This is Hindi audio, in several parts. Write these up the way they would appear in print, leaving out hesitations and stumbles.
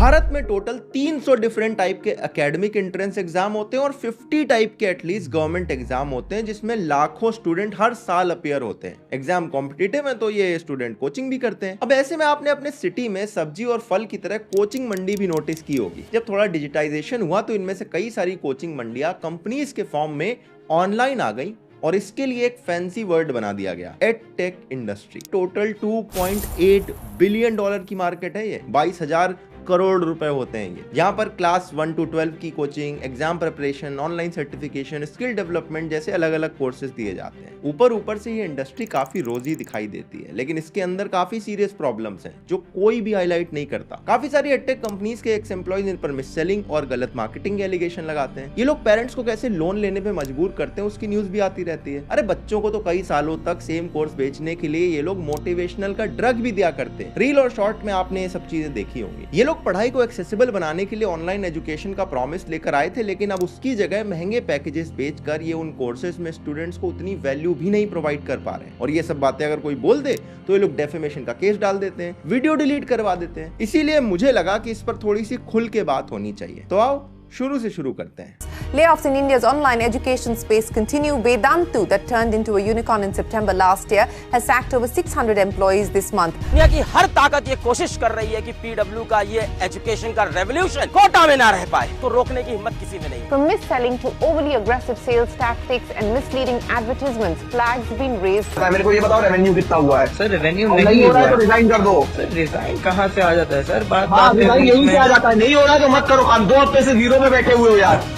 भारत में टोटल 300 डिफरेंट टाइप के एकेडमिक एंट्रेंस एग्जाम होते हैं और 50 टाइप के एटलीस्ट गवर्नमेंट एग्जाम होते हैं जिसमें लाखों स्टूडेंट हर साल अपीयर होते हैं। एग्जाम कॉम्पिटिटिव है तो ये स्टूडेंट कोचिंग भी करते हैं। अब ऐसे में आपने अपने सिटी में सब्जी और फल की तरह कोचिंग मंडी भी नोटिस की होगी। जब थोड़ा डिजिटाइजेशन हुआ तो इनमें से कई सारी कोचिंग मंडियां कंपनीज के फॉर्म में ऑनलाइन आ गई और इसके लिए एक फैंसी वर्ड बना दिया गया, एडटेक इंडस्ट्री। टोटल $2.8 बिलियन की मार्केट है ये, 22,000 करोड़ रुपए होते हैं ये। यहाँ पर क्लास 1 to 12 की coaching, exam preparation, online certification, skill development जैसे अलग अलग कोर्सेज दिए जाते हैं। ऊपर से ये इंडस्ट्री काफी रोजी दिखाई देती है, लेकिन इसके अंदर काफी सीरियस प्रॉब्लम्स हैं जो कोई भी हाईलाइट नहीं करता। काफी सारी एडटेक कंपनीज के एक्स एम्प्लॉइज इन पर मिस सेलिंग और गलत मार्केटिंग के एलिगेशन लगाते हैं। ये लोग पेरेंट्स को कैसे लोन लेने पे मजबूर करते हैं उसकी न्यूज भी आती रहती है। अरे बच्चों को तो कई सालों तक सेम कोर्स बेचने के लिए ये लोग मोटिवेशनल का ड्रग भी दिया करते हैं। रील और शॉर्ट में आपने ये सब चीजें देखी होंगी। ये लोग पढ़ाई को एक्सेसिबल बनाने के लिए ऑनलाइन एजुकेशन का प्रॉमिस लेकर आए थे, लेकिन अब उसकी जगह महंगे पैकेजेस बेचकर ये उन कोर्सेज में स्टूडेंट्स को उतनी वैल्यू भी नहीं प्रोवाइड कर पा रहे हैं। और ये सब बातें अगर कोई बोल दे तो ये लोग डेफेमेशन का केस डाल देते हैं, वीडियो डिलीट करवा देते हैं। इसीलिए मुझे लगा कि इस पर थोड़ी सी खुल के बात होनी चाहिए। तो आओ शुरू से शुरू करते हैं। Layoffs in India's online education space continue. Vedantu, that turned into a unicorn in September last year, has sacked over 600 employees this month. दुनिया की हर ताकत ये कोशिश कर रही है कि पीडब्ल्यू का ये एजुकेशन का रेवोल्यूशन कोटा में ना रह पाए, तो रोकने की हिम्मत किसी में नहीं। From mis-selling to overly aggressive sales tactics and misleading advertisements, flags been raised. मेरे को ये बताओ रेवेन्यू कितना हुआ है? सर रेवेन्यू नहीं हो रहा है तो रिजाइन कर दो। सर रिजाइन कहाँ से आ जाता है सर? बात यही से आ जाता है। नहीं हो रहा है तो मत करो काम। 2 हफ्ते से जीरो में बैठे हुए हो यार।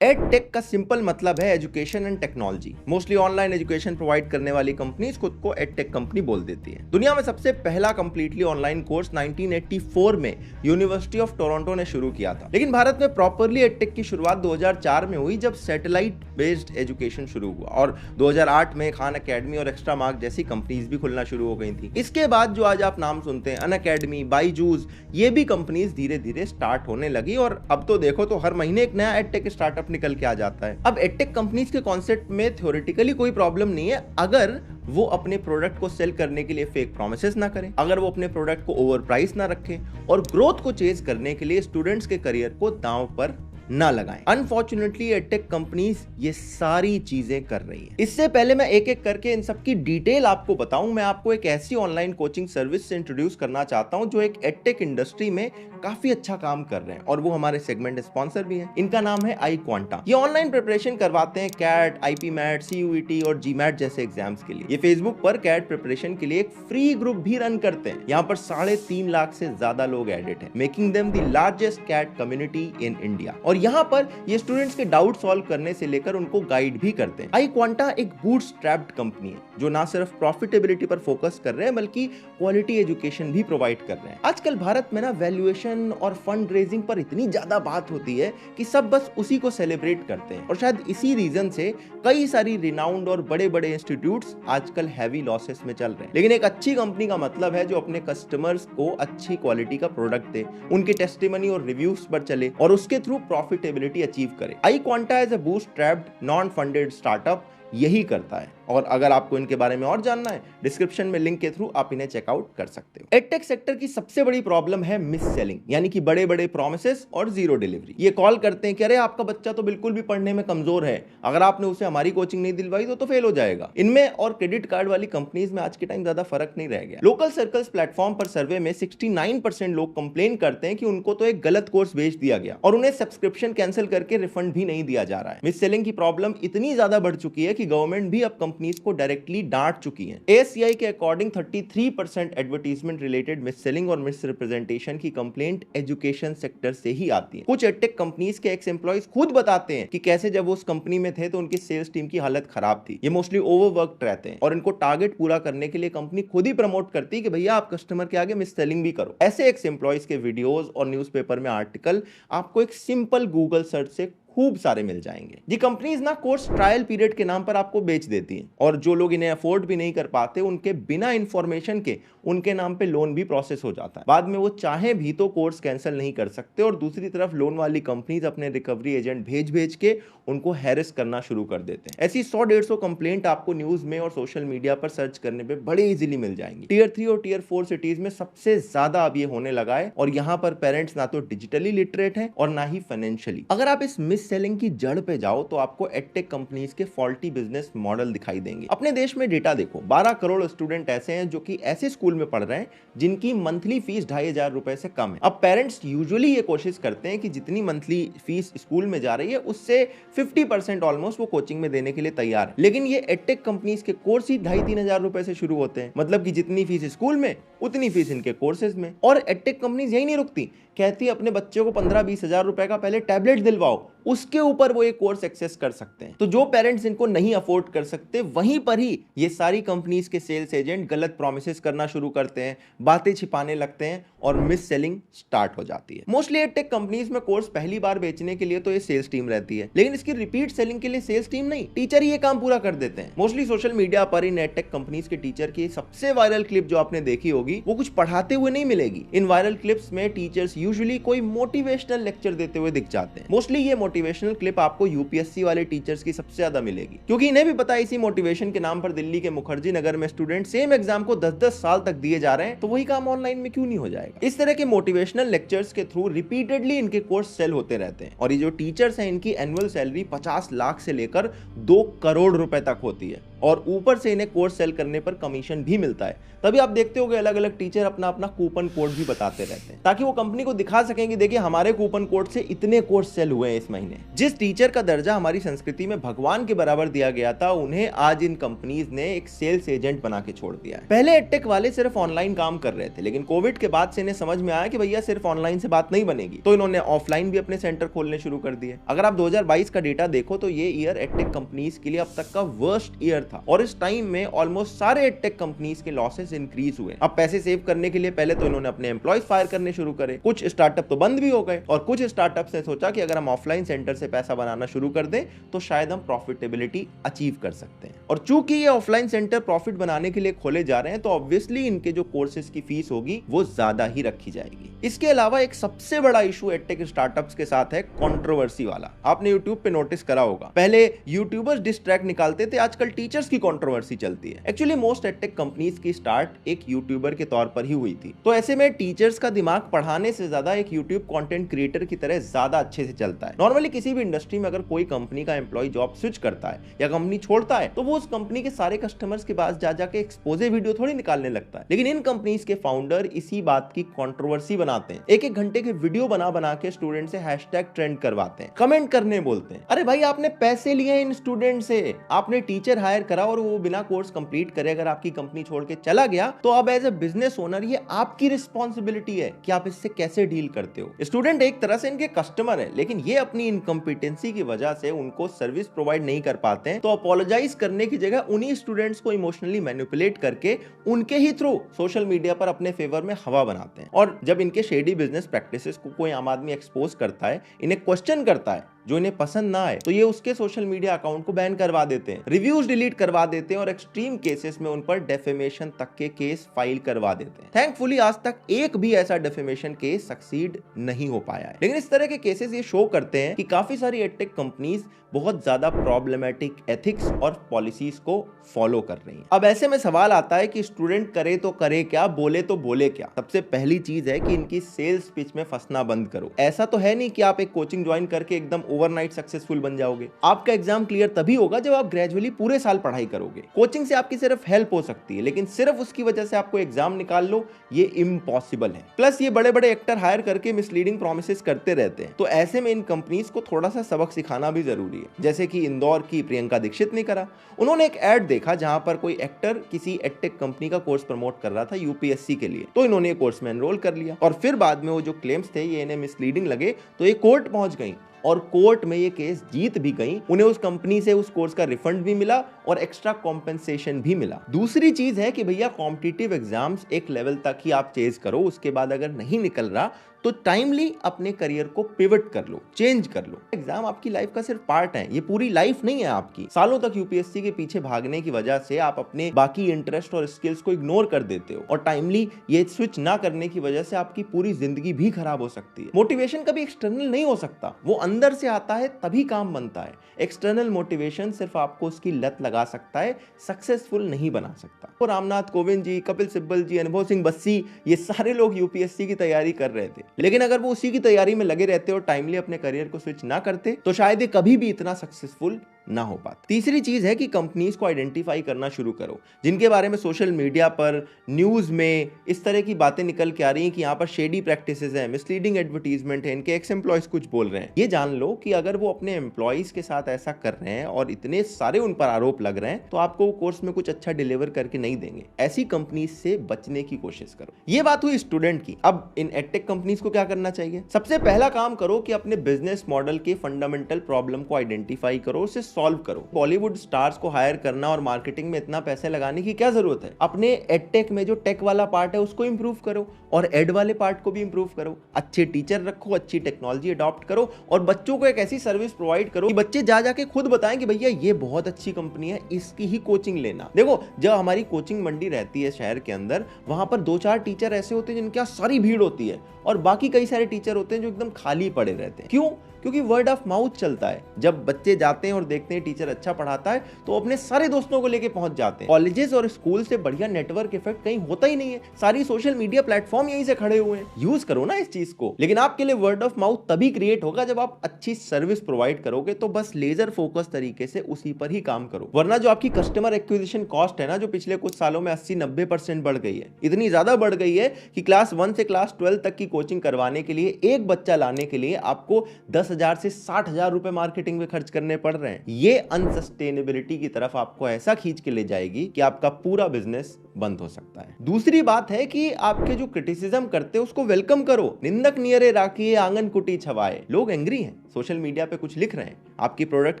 एडटेक का सिंपल मतलब है education and technology. Mostly online education provide करने वाली कंपनीज खुद को एडटेक कंपनी बोल देती है। दुनिया में सबसे पहला कंप्लीटली ऑनलाइन कोर्स 1984 में यूनिवर्सिटी ऑफ टोरंटो ने शुरू किया था, लेकिन भारत में प्रॉपरली एडटेक की शुरुआत 2004 में हुई जब सैटेलाइट बेस्ड एजुकेशन शुरू हुआ और 2008 में खान अकेडमी और एक्स्ट्रा मार्क जैसी कंपनीज भी खुलना शुरू हो गई थी। इसके बाद जो आज आप नाम सुनते हैं, अनअकैडमी, बाईजूस, ये भी कंपनीज धीरे धीरे स्टार्ट होने लगी और अब तो देखो तो हर महीने एक नया एडटेक स्टार्टअप निकल के आ जाता है। अब एडटेक कंपनीज के कॉन्सेप्ट में थ्योरेटिकली कोई प्रॉब्लम नहीं है अगर वो अपने प्रोडक्ट को सेल करने के लिए फेक प्रोमिसेस ना करें, अगर वो अपने प्रोडक्ट को ओवर प्राइस ना रखें और ग्रोथ को चेज करने के लिए स्टूडेंट्स के करियर को दांव पर ना लगाएं। अनफॉर्चुनेटली एडटेक कंपनीज ये सारी चीजें कर रही हैं। इससे पहले मैं एक एक करके इन सब की डिटेल आपको बताऊं, मैं आपको एक ऐसी ऑनलाइन कोचिंग सर्विस से इंट्रोड्यूस करना चाहता हूं जो एक एडटेक इंडस्ट्री में काफी अच्छा काम कर रहे हैं और वो हमारे सेगमेंट स्पॉन्सर भी हैं। इनका नाम है iQuanta। ये ऑनलाइन प्रिपरेशन करवाते हैं कैट, आईपीमैट, सीयूईटी और जीमैट जैसे एग्जाम्स के लिए। ये फेसबुक पर कैट प्रिपरेशन के लिए एक फ्री ग्रुप भी रन करते हैं। यहाँ पर 3.5 लाख से ज्यादा लोग एडिट हैं, making them the largest CAT community in India. और यहाँ पर ये स्टूडेंट्स के डाउट सॉल्व करने से लेकर उनको गाइड भी करते हैं। iQuanta एक बूटस्ट्रैप्ड कंपनी है जो ना सिर्फ प्रॉफिटेबिलिटी पर फोकस कर रहे हैं बल्कि क्वालिटी एजुकेशन भी प्रोवाइड कर रहे हैं। आजकल भारत में ना वैल्यूएशन और फंड रेजिंग पर इतनी ज्यादा बात होती है कि सब बस उसी को सेलिब्रेट करते हैं और शायद इसी रीजन से कई सारी रिनाउंड और बड़े बड़े इंस्टीट्यूट्स आजकल हैवी लॉसेस में चल रहे हैं। लेकिन एक अच्छी कंपनी का मतलब है जो अपने कस्टमर्स को अच्छी क्वालिटी का प्रोडक्ट दे, उनके टेस्टिमनी और रिव्यूज पर चले और उसके थ्रू प्रॉफिटेबिलिटी अचीव करे। iQuanta as a bootstrapped non funded startup यही करता है। और अगर आपको इनके बारे में और जानना है, डिस्क्रिप्शन में लिंक के थ्रू आप इन्हें चेकआउट कर सकते हो। एडटेक सेक्टर की सबसे बड़ी प्रॉब्लम है मिस सेलिंग, यानी कि बड़े बड़े प्रोमिसेस और जीरो डिलीवरी। ये कॉल करते हैं कि अरे आपका बच्चा तो बिल्कुल भी पढ़ने में कमजोर है, अगर आपने उसे हमारी कोचिंग नहीं दिलवाई तो फेल हो जाएगा। इनमें और क्रेडिट कार्ड वाली कंपनीज में आज के टाइम ज्यादा फर्क नहीं रह गया। लोकल सर्कल्स प्लेटफॉर्म पर सर्वे में 69% लोग कंप्लेन करते हैं कि उनको तो एक गलत कोर्स बेच दिया गया और उन्हें सब्सक्रिप्शन कैंसिल करके रिफंड भी नहीं दिया जा रहा है। मिस सेलिंग की प्रॉब्लम इतनी ज्यादा बढ़ चुकी है कि गवर्नमेंट भी अब कंपनीज को डायरेक्टली डांट चुकी है। ASCI के according 33% advertisement related miss selling और मिस रिप्रेजेंटेशन की कंप्लेंट एजुकेशन सेक्टर से ही आती है। कुछ एडटेक कंपनीज के एक्स एम्प्लॉइज खुद बताते हैं कि कैसे जब वो उस कंपनी में थे तो उनकी सेल्स टीम की हालत खराब थी। ये मोस्टली ओवरवर्क्ड रहते हैं और इनको टारगेट पूरा करने के लिए कंपनी खुद ही प्रमोट करती है कि भैया आप कस्टमर के आगे मिस सेलिंग भी करो। ऐसे एक्स एम्प्लॉइज के वीडियोस और न्यूज़पेपर में आर्टिकल आपको एक सिंपल गूगल सर्च से खूब सारे मिल जाएंगे। ये कंपनीज ना कोर्स ट्रायल पीरियड के नाम पर आपको बेच देती हैं और जो लोग इन्हें अफोर्ड भी नहीं कर पाते उनके बिना इंफॉर्मेशन के उनके नाम पे लोन भी प्रोसेस हो जाता है। बाद में वो चाहे भी तो कोर्स कैंसिल नहीं कर सकते और दूसरी तरफ लोन वाली कंपनीज अपने रिकवरी एजेंट भेज के उनको हैरेस करना शुरू कर देते हैं। ऐसी 100-150 कंप्लेंट आपको न्यूज में और सोशल मीडिया पर सर्च करने पे बड़े इजीली मिल जाएंगी। टियर 3 और टियर 4 सिटीज में सबसे ज्यादा अब ये होने लगा है और यहाँ पर पेरेंट्स ना तो डिजिटली लिटरेट हैं और ना ही फाइनेंशियली। अगर आप इस मिस सेलिंग की जड़ पे जाओ तो आपको एडटेक कंपनीज के फॉल्टी बिजनेस मॉडल दिखाई देंगे। अपने देश में डेटा देखो, 12 करोड़ स्टूडेंट ऐसे हैं जो कि ऐसे स्कूल में पढ़ रहे हैं जिनकी मंथली फीस 2,500 रुपए से कम है। अब पेरेंट्स यूजुअली ये कोशिश करते हैं कि जितनी मंथली फीस स्कूल में जा रही है उससे 50% ऑलमोस्ट वो कोचिंग में देने के लिए तैयार है। लेकिन ये एडटेक कंपनीज के कोर्स ही 2,500-3,000 रुपए से शुरू होते हैं। मतलब कि जितनी फीस स्कूल में उतनी फीस इनके कोर्सेज में। और एडटेक कंपनीज यही नहीं रुकती, कहती है अपने बच्चों को 15-20 हजार रुपए का पहले टैबलेट दिलवाओ, उसके ऊपर वो ये कोर्स एक्सेस कर सकते हैं। तो जो पेरेंट्स इनको नहीं अफोर्ड कर सकते वहीं पर ही ये सारी कंपनीज के सेल्स एजेंट गलत प्रॉमिसेस करना शुरू करते हैं, बातें छिपाने लगते हैं और मिस सेलिंग स्टार्ट हो जाती है। मोस्टली एडटेक कंपनीज में कोर्स पहली बार बेचने के लिए तो ये सेल्स टीम रहती है, लेकिन इसकी रिपीट सेलिंग के लिए सेल्स टीम नहीं, टीचर ही ये काम पूरा कर देते हैं। मोस्टली सोशल मीडिया पर इन एडटेक कंपनीज के टीचर की सबसे वायरल क्लिप जो आपने देखी होगी वो कुछ पढ़ाते हुए नहीं मिलेगी। इन वायरल क्लिप्स में टीचर्स यूजुअली कोई मोटिवेशनल लेक्चर देते हुए दिख जाते हैं। मोस्टली ये मोटिवेशनल क्लिप आपको यूपीएससी वाले टीचर्स की सबसे ज्यादा मिलेगी, क्योंकि इन्हें भी पता है इसी मोटिवेशन के नाम पर दिल्ली के मुखर्जी नगर में स्टूडेंट सेम एग्जाम को 10-10 साल तक दिए जा रहे हैं, तो वही काम ऑनलाइन में क्यों नहीं हो जाएगा। इस तरह के मोटिवेशनल लेक्चर्स के थ्रू रिपीटेडली इनके कोर्स सेल होते रहते हैं और ये जो टीचर्स हैं इनकी एनुअल सैलरी 50 लाख से लेकर 2 करोड़ रुपए तक होती है और ऊपर से इन्हें कोर्स सेल करने पर कमीशन भी मिलता है। तभी आप देखते होगे अलग अलग टीचर अपना अपना कूपन कोड भी बताते रहते हैं ताकि वो कंपनी को दिखा सकें कि देखिए हमारे कूपन कोड से इतने कोर्स सेल हुए हैं इस महीने। जिस टीचर का दर्जा हमारी संस्कृति में भगवान के बराबर दिया गया था उन्हें आज इन कंपनीज ने एक सेल्स एजेंट बना के छोड़ दिया है। पहले एडटेक वाले सिर्फ ऑनलाइन काम कर रहे थे, लेकिन कोविड के बाद से इन्हें समझ में आया कि भैया सिर्फ ऑनलाइन से बात नहीं बनेगी, तो इन्होंने ऑफलाइन भी अपने सेंटर खोलने शुरू कर दिए। अगर आप 2022 का डेटा देखो तो ये ईयर एडटेक कंपनीज के लिए अब तक का वर्स्ट ईयर था और इस टाइम में ऑलमोस्ट सारे एडटेक कंपनीज के लॉसेस इंक्रीज हुए। अब पैसे सेव करने के लिए पहले तो इन्होंने अपने एम्प्लॉयज फायर करने शुरू करे, कुछ स्टार्टअप तो बंद भी हो गए और कुछ स्टार्टअप्स ने सोचा कि अगर हम ऑफलाइन सेंटर से पैसा बनाना शुरू कर दें तो शायद हम प्रॉफिटेबिलिटी अचीव कर सकते हैं। और चूंकि ये ऑफलाइन सेंटर प्रॉफिट बनाने के लिए खोले जा रहे हैं तो ऑब्वियसली इनके जो कोर्सेज की फीस होगी वो ज्यादा ही रखी जाएगी। इसके अलावा एक सबसे बड़ा इशू एडटेक स्टार्टअप्स के साथ है कंट्रोवर्सी वाला। आपने यूट्यूब पे नोटिस करा होगा, पहले यूट्यूबर्स डिस्ट्रैक्ट निकालते थे, आजकल टीचर्स की कंट्रोवर्सी चलती है। एक्चुअली मोस्ट एडटेक कंपनीज की स्टार्ट एक यूट्यूबर के तौर पर ही हुई थी, तो ऐसे में टीचर्स का दिमाग पढ़ाने से ज्यादा एक यूट्यूब कंटेंट क्रिएटर की तरह ज्यादा अच्छे से चलता है। नॉर्मली किसी भी इंडस्ट्री में अगर कोई कंपनी का एम्प्लॉय जॉब स्विच करता है या कंपनी छोड़ता है तो वो उस कंपनी के सारे कस्टमर्स के पास जा जाके एक्सपोजे वीडियो थोड़ी निकालने लगता है, लेकिन इन कंपनीज के फाउंडर इसी बात की कंट्रोवर्सी बनाते हैं। एक घंटे के वीडियो बना के स्टूडेंट से हैशटैग ट्रेंड करवाते हैं, कमेंट करने बोलते हैं। अरे भाई आपने पैसे लिए इन स्टूडेंट से, आपने टीचर हायर करा और वो बिना कोर्स कंप्लीट करे अगर आपकी कंपनी छोड़ के चला गया तो अब एज ए बिजनेस ओनर ये आपकी रिस्पॉन्सिबिलिटी है कि आप इससे कैसे डील करते हो। स्टूडेंट एक तरह से इनके कस्टमर है, लेकिन ये अपनी इनकम्पिटेंसी की वजह से उनको सर्विस प्रोवाइड नहीं कर पाते हैं, तो अपोलोजाइज करने की जगह उन्हीं स्टूडेंट्स को इमोशनली मैनिपुलेट करके उनके ही थ्रू सोशल मीडिया पर अपने फेवर में हवा बनाते हैं। और जब इनके शेडी बिजनेस प्रैक्टिसेस को कोई आम आदमी एक्सपोज करता है, इन्हें क्वेश्चन करता है, जो इन्हें पसंद ना आए, तो ये उसके सोशल मीडिया अकाउंट को बैन करवा देते हैं, रिव्यूज डिलीट करवा देते हैं और एक्सट्रीम केसेस में उन पर डेफेमेशन तक के केस फाइल करवा देते हैं। थैंकफुली आज तक एक भी ऐसा डेफेमेशन केस सक्सीड नहीं हो पाया है, लेकिन इस तरह के केसेस ये शो करते हैं कि काफी सारी एडटेक कंपनीज बहुत ज्यादा प्रॉब्लमेटिक एथिक्स और पॉलिसीज को फॉलो कर रही हैं। अब ऐसे में सवाल आता है कि स्टूडेंट करे तो करे क्या, बोले तो बोले क्या। सबसे पहली चीज है कि इनकी सेल्स पिच में फंसना बंद करो। ऐसा तो है नहीं कि आप एक कोचिंग ज्वाइन करके एकदम ओवरनाइट सक्सेसफुल बन जाओगे। आपका एग्जाम क्लियर तभी होगा जब आप ग्रेजुअली पूरे साल पढ़ाई करोगे। कोचिंग से आपकी सिर्फ हेल्प हो सकती है, लेकिन सिर्फ उसकी वजह से आपको एग्जाम निकाल लो, ये इम्पॉसिबल है। प्लस ये बड़े बड़े एक्टर हायर करके मिसलीडिंग प्रोमिसेस करते रहते हैं, तो ऐसे में इन कंपनीज को थोड़ा सा सबक सिखाना भी जरूरी है। जैसे कि इंदौर की प्रियंका दीक्षित ने करा। उन्होंने एक एड देखा जहां पर कोई एक्टर किसी एडटेक कंपनी का कोर्स प्रमोट कर रहा था यूपीएससी के लिए, तो इन्होंने कोर्स में एनरोल कर लिया और फिर बाद में वो जो क्लेम्स थे ये इन्हें मिसलीडिंग लगे तो ये कोर्ट पहुंच गई और कोर्ट में ये केस जीत भी गई। उन्हें उस कंपनी से उस कोर्स का रिफंड भी मिला और एक्स्ट्रा कॉम्पेंसेशन भी मिला। दूसरी चीज है कि भैया कॉम्पिटिटिव एग्जाम्स एक लेवल तक ही आप चेज करो, उसके बाद अगर नहीं निकल रहा तो टाइमली अपने करियर को पिवट कर लो, चेंज कर लो। एग्जाम आपकी लाइफ का सिर्फ पार्ट है, ये पूरी लाइफ नहीं है आपकी। सालों तक यूपीएससी के पीछे भागने की वजह से आप अपने बाकी इंटरेस्ट और स्किल्स को इग्नोर कर देते हो, और टाइमली ये स्विच ना करने की वजह से आपकी पूरी जिंदगी भी खराब हो सकती है। मोटिवेशन कभी एक्सटर्नल नहीं हो सकता, वो अंदर से आता है तभी काम बनता है। एक्सटर्नल मोटिवेशन सिर्फ आपको उसकी लत लगा सकता है, सक्सेसफुल नहीं बना सकता। और रामनाथ कोविंद जी, कपिल सिब्बल जी, अनुभव सिंह बस्सी, ये सारे लोग यूपीएससी की तैयारी कर रहे थे, लेकिन अगर वो उसी की तैयारी में लगे रहते और टाइमली अपने करियर को स्विच ना करते तो शायद ये कभी भी इतना सक्सेसफुल ना हो पाता। तीसरी चीज है कि कंपनीज को आइडेंटिफाई करना शुरू करो, जिनके बारे में सोशल मीडिया पर, न्यूज में इस तरह की बातें निकल के आ रही हैं कि यहाँ पर शेडी प्रैक्टिसेस हैं, मिसलीडिंग एडवर्टीजमेंट है, इनके एक्स एम्प्लॉयज कुछ बोल रहे हैं। ये जान लो कि अगर वो अपने एम्प्लॉयज के साथ ऐसा कर रहे हैं और इतने सारे उन पर आरोप लग रहे हैं तो आपको वो कोर्स में कुछ अच्छा डिलीवर करके नहीं देंगे। ऐसी कंपनीज से बचने की कोशिश करो। ये बात हुई स्टूडेंट की। अब इन एडटेक कंपनीज को क्या करना चाहिए? सबसे पहला काम करो कि अपने बिजनेस मॉडल के फंडामेंटल प्रॉब्लम को आइडेंटिफाई करो, उसे सॉल्व करो। बॉलीवुड स्टार्स को हायर करना और मार्केटिंग में इतना पैसे लगाने की क्या जरूरत है? अपने एडटेक में जो टेक वाला पार्ट है उसको इंप्रूव करो और एड वाले पार्ट को भी इंप्रूव करो। अच्छे टीचर रखो, अच्छी टेक्नोलॉजी अडॉप्ट करो और बच्चों को एक ऐसी सर्विस प्रोवाइड करो कि बच्चे जा जाके खुद बताएं कि भैया ये बहुत अच्छी कंपनी है, इसकी ही कोचिंग लेना। देखो, जब हमारी कोचिंग मंडी रहती है शहर के अंदर, वहां पर 2-4 टीचर ऐसे होते हैं जिनके यहाँ सारी भीड़ होती है और बाकी कई सारे टीचर होते हैं जो एकदम खाली पड़े रहते हैं। क्यों? क्योंकि वर्ड ऑफ माउथ चलता है। जब बच्चे जाते हैं और देखते हैं टीचर अच्छा पढ़ाता है तो अपने सारे दोस्तों को लेके पहुंच जाते हैं। कॉलेजेस और स्कूल से बढ़िया नेटवर्क इफेक्ट कहीं होता ही नहीं है। सारी सोशल मीडिया प्लेटफॉर्म यहीं से खड़े हुए हैं। यूज करो ना इस चीज को। लेकिन आपके लिए वर्ड ऑफ माउथ तभी क्रिएट होगा जब आप अच्छी सर्विस प्रोवाइड करोगे। तो बस लेजर फोकस तरीके से उसी पर ही काम करो, वरना जो आपकी कस्टमर एक्विजिशन कॉस्ट है ना, जो पिछले कुछ सालों में 80-90% बढ़ गई है, इतनी ज्यादा बढ़ गई है कि क्लास 1 से क्लास 12 तक की कोचिंग करवाने के लिए, एक बच्चा लाने के लिए आपको 10,000 से 60,000 रुपए मार्केटिंग में खर्च करने पड़ रहे हैं। ये अनसस्टेनेबिलिटी की तरफ आपको ऐसा खींच के ले जाएगी कि आपका पूरा बिजनेस बंद हो सकता है। दूसरी बात है कि आपके जो क्रिटिसिज्म करते हैं उसको वेलकम करो। निंदक नियरे राखिए, आंगन कुटी छवाए। लोग एंग्री हैं, सोशल मीडिया पे कुछ लिख रहे हैं, आपकी प्रोडक्ट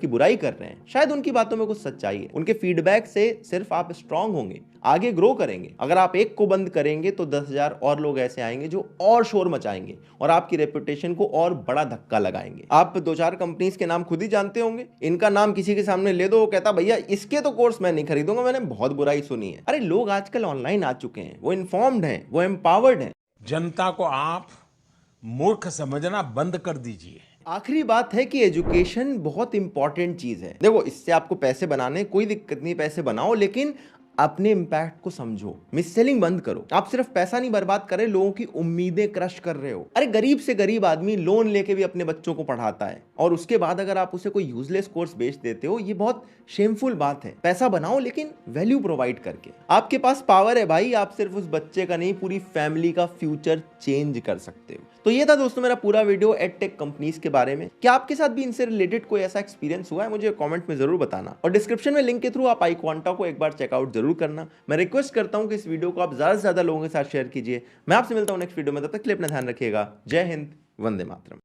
की बुराई कर रहे हैं, शायद उनकी बातों में कुछ सच्चाई है। उनके फीडबैक से सिर्फ आप स्ट्रांग होंगे, आगे ग्रो करेंगे। अगर आप एक को बंद करेंगे तो 10,000 और लोग ऐसे आएंगे जो और शोर मचाएंगे और आपकी रेपुटेशन को और बड़ा धक्का लगाएंगे। आप 2-4 कंपनीज के नाम खुद ही जानते होंगे। इनका नाम किसी के सामने ले दो, वो कहता भैया इसके तो कोर्स मैं नहीं खरीदूंगा, मैंने बहुत बुराई सुनी है। अरे लोग आजकल ऑनलाइन आ चुके हैं, वो इन्फॉर्म्ड हैं, वो एम्पावर्ड हैं। जनता को आप मूर्ख समझना बंद कर दीजिए। आखिरी बात है कि एजुकेशन बहुत इंपॉर्टेंट चीज है। देखो, इससे आपको पैसे बनाने कोई दिक्कत नहीं, पैसे बनाओ, लेकिन अपने इंपैक्ट को समझो। मिस सेलिंग बंद करो। आप सिर्फ पैसा नहीं बर्बाद कर रहे, लोगों की उम्मीदें क्रश कर रहे हो। अरे गरीब से गरीब आदमी लोन लेके भी अपने बच्चों को पढ़ाता है और उसके बाद अगर आप उसे कोई यूजलेस कोर्स बेच देते हो, ये बहुत शेमफुल बात है। पैसा बनाओ लेकिन वैल्यू प्रोवाइड करके। आपके पास पावर है भाई, आप सिर्फ उस बच्चे का नहीं, पूरी फैमिली का फ्यूचर चेंज कर सकते हो। तो ये था दोस्तों मेरा पूरा वीडियो एडटेक कंपनीज के बारे में। क्या आपके साथ भी इनसे रिलेटेड कोई ऐसा एक्सपीरियंस हुआ है? मुझे कमेंट में जरूर बताना और डिस्क्रिप्शन में लिंक के थ्रू आप iQuanta को एक बार चेकआउट जरूर करना। मैं रिक्वेस्ट करता हूं कि इस वीडियो को आप ज्यादा से ज्यादा लोगों के साथ शेयर कीजिए। मैं आपसे मिलता हूं नेक्स्ट वीडियो में, तब तक के लिए अपना ध्यान रखिएगा। जय हिंद, वंदे मातरम।